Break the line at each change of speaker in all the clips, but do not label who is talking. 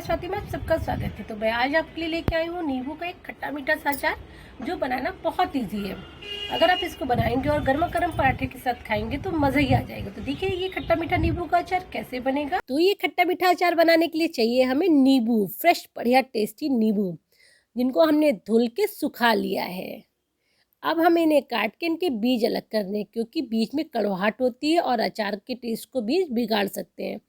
स्वाति में आप सबका स्वागत है। तो मैं आज आपके लिए लेके आई हूँ नींबू का एक खट्टा मीठा सा अचार जो बनाना बहुत इजी है। अगर आप इसको बनाएंगे और गर्मा गर्म पराठे के साथ खाएंगे तो मज़ा ही आ जाएगा। तो देखिए ये खट्टा मीठा नींबू का अचार कैसे बनेगा। तो ये खट्टा मीठा अचार बनाने के लिए चाहिए हमें नींबू, फ्रेश बढ़िया टेस्टी नींबू जिनको हमने धुल के सुखा लिया है। अब हम इन्हें काट के इनके बीज अलग करने, क्योंकि बीज में कड़वाहट होती है और अचार के टेस्ट को भी बिगाड़ सकते हैं।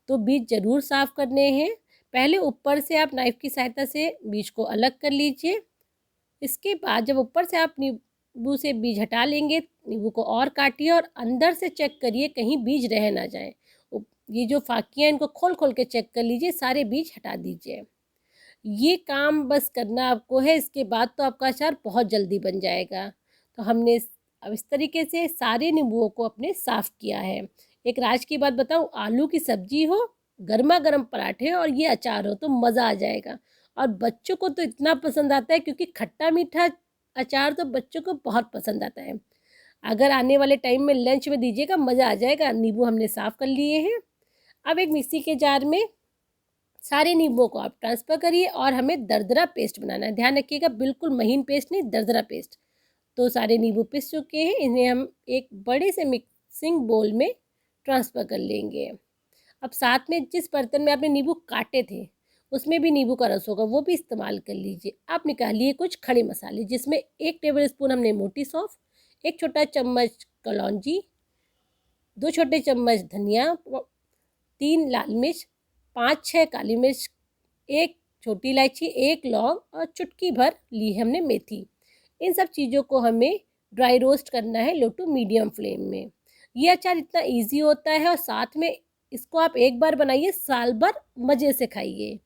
तो बीज ज़रूर साफ़ करने हैं। पहले ऊपर से आप नाइफ़ की सहायता से बीज को अलग कर लीजिए। इसके बाद जब ऊपर से आप नींबू से बीज हटा लेंगे, नींबू को और काटिए और अंदर से चेक करिए कहीं बीज रह ना जाए। ये जो फाकियाँ इनको खोल खोल के चेक कर लीजिए, सारे बीज हटा दीजिए। ये काम बस करना आपको है, इसके बाद तो आपका अचार बहुत जल्दी बन जाएगा। तो हमने अब इस तरीके से सारे नींबुओं को अपने साफ़ किया है। एक राज की बात बताऊँ, आलू की सब्जी हो, गर्मा गर्म पराठे और ये अचार हो तो मज़ा आ जाएगा। और बच्चों को तो इतना पसंद आता है, क्योंकि खट्टा मीठा अचार तो बच्चों को बहुत पसंद आता है। अगर आने वाले टाइम में लंच में दीजिएगा, मज़ा आ जाएगा। नींबू हमने साफ़ कर लिए हैं। अब एक मिक्सी के जार में सारे नींबुओं को आप ट्रांसफ़र करिए और हमें दरदरा पेस्ट बनाना है। ध्यान रखिएगा, बिल्कुल महीन पेस्ट नहीं, दरदरा पेस्ट। तो सारे नींबू पिस चुके हैं, इन्हें हम एक बड़े से मिक्सिंग बोल में ट्रांसफ़र कर लेंगे। अब साथ में जिस बर्तन में आपने नींबू काटे थे उसमें भी नींबू का रस होगा, वो भी इस्तेमाल कर लीजिए। आप निकालिए कुछ खड़े मसाले, जिसमें 1 टेबल स्पून हमने मोटी सौंफ, 1 छोटा चम्मच कलौंजी, 2 छोटे चम्मच धनिया, 3 लाल मिर्च, 5-6 काली मिर्च, 1 छोटी इलायची, 1 लौंग और चुटकी भर ली है हमने मेथी। इन सब चीज़ों को हमें ड्राई रोस्ट करना है लो टू मीडियम फ्लेम में। ये अचार इतना इजी होता है और साथ में इसको आप एक बार बनाइए, साल भर मज़े से खाइए।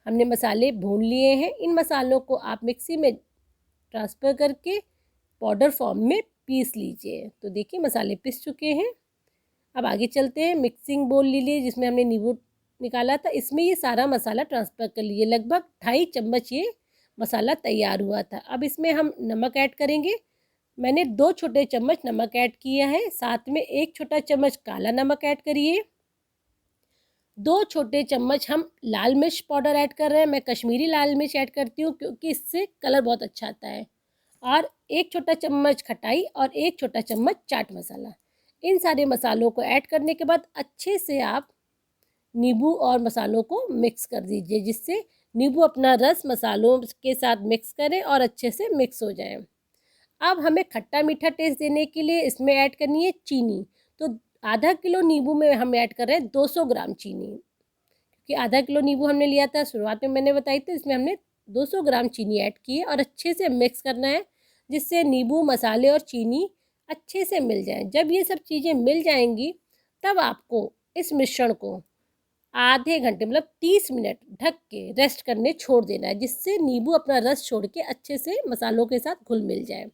हमने मसाले भून लिए हैं। इन मसालों को आप मिक्सी में ट्रांसफ़र करके पाउडर फॉर्म में पीस लीजिए। तो देखिए मसाले पिस चुके हैं। अब आगे चलते हैं। मिक्सिंग बोल लीजिए जिसमें हमने नींबू निकाला था, इसमें ये सारा मसाला ट्रांसफ़र कर लीजिए। लगभग 2.5 चम्मच ये मसाला तैयार हुआ था। अब इसमें हम नमक ऐड करेंगे। मैंने 2 छोटे चम्मच नमक ऐड किया है। साथ में 1 छोटा चम्मच काला नमक ऐड करिए। 2 छोटे चम्मच हम लाल मिर्च पाउडर ऐड कर रहे हैं। मैं कश्मीरी लाल मिर्च ऐड करती हूँ, क्योंकि इससे कलर बहुत अच्छा आता है। और 1 छोटा चम्मच खटाई और 1 छोटा चम्मच चाट मसाला। इन सारे मसालों को ऐड करने के बाद अच्छे से आप नींबू और मसालों को मिक्स कर दीजिए, जिससे नींबू अपना रस मसालों के साथ मिक्स करें और अच्छे से मिक्स हो जाए। अब हमें खट्टा मीठा टेस्ट देने के लिए इसमें ऐड करनी है चीनी। तो आधा किलो नींबू में हम ऐड कर रहे हैं 200 ग्राम चीनी, क्योंकि आधा किलो नींबू हमने लिया था, शुरुआत में मैंने बताई थी। इसमें हमने 200 ग्राम चीनी ऐड की है और अच्छे से मिक्स करना है, जिससे नींबू, मसाले और चीनी अच्छे से मिल जाएं। जब ये सब चीज़ें मिल जाएंगी, तब आपको इस मिश्रण को आधे घंटे मतलब 30 मिनट ढक के रेस्ट करने छोड़ देना है, जिससे नींबू अपना रस छोड़ के अच्छे से मसालों के साथ घुल मिल जाए।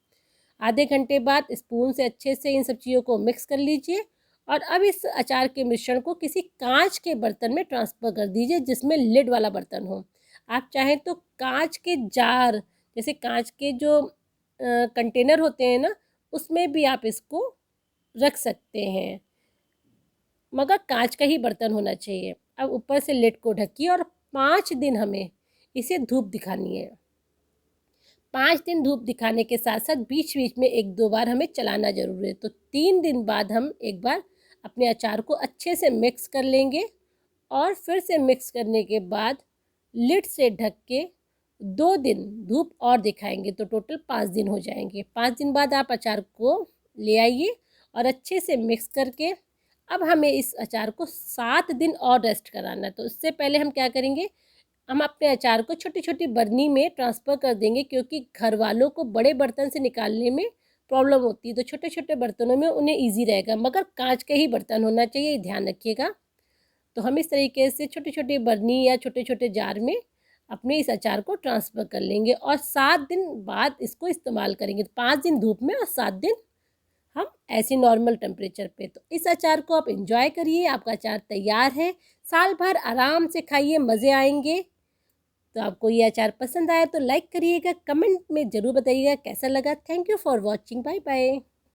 आधे घंटे बाद स्पून से अच्छे से इन सब चीज़ों को मिक्स कर लीजिए और अब इस अचार के मिश्रण को किसी कांच के बर्तन में ट्रांसफ़र कर दीजिए, जिसमें लिड वाला बर्तन हो। आप चाहें तो कांच के जार, जैसे कांच के जो कंटेनर होते हैं ना, उसमें भी आप इसको रख सकते हैं, मगर कांच का ही बर्तन होना चाहिए। अब ऊपर से लिड को ढकिए और 5 दिन हमें इसे धूप दिखानी है। 5 दिन धूप दिखाने के साथ साथ बीच बीच में 1-2 बार हमें चलाना ज़रूर है। तो 3 दिन बाद हम एक बार अपने अचार को अच्छे से मिक्स कर लेंगे और फिर से मिक्स करने के बाद लिड से ढक के 2 दिन धूप और दिखाएंगे, तो टोटल 5 दिन हो जाएंगे। 5 दिन बाद आप अचार को ले आइए और अच्छे से मिक्स करके अब हमें इस अचार को 7 दिन और रेस्ट कराना है। तो इससे पहले हम क्या करेंगे, हम अपने अचार को छोटी छोटी बर्नी में ट्रांसफ़र कर देंगे, क्योंकि घर वालों को बड़े बर्तन से निकालने में प्रॉब्लम होती है। तो छोटे छोटे बर्तनों में उन्हें ईजी रहेगा, मगर कांच का ही बर्तन होना चाहिए, ध्यान रखिएगा। तो हम इस तरीके से छोटी छोटी बर्नी या छोटे छोटे जार में अपने इस अचार को ट्रांसफ़र कर लेंगे और 7 दिन बाद इसको इस्तेमाल करेंगे। 5 दिन धूप में और 7 दिन हम ऐसे नॉर्मल टेम्परेचर पे। तो इस अचार को आप एंजॉय करिए, आपका अचार तैयार है। साल भर आराम से खाइए, मज़े आएंगे। तो आपको ये अचार पसंद आया तो लाइक करिएगा, कमेंट में ज़रूर बताइएगा कैसा लगा। Thank you for watching, bye bye.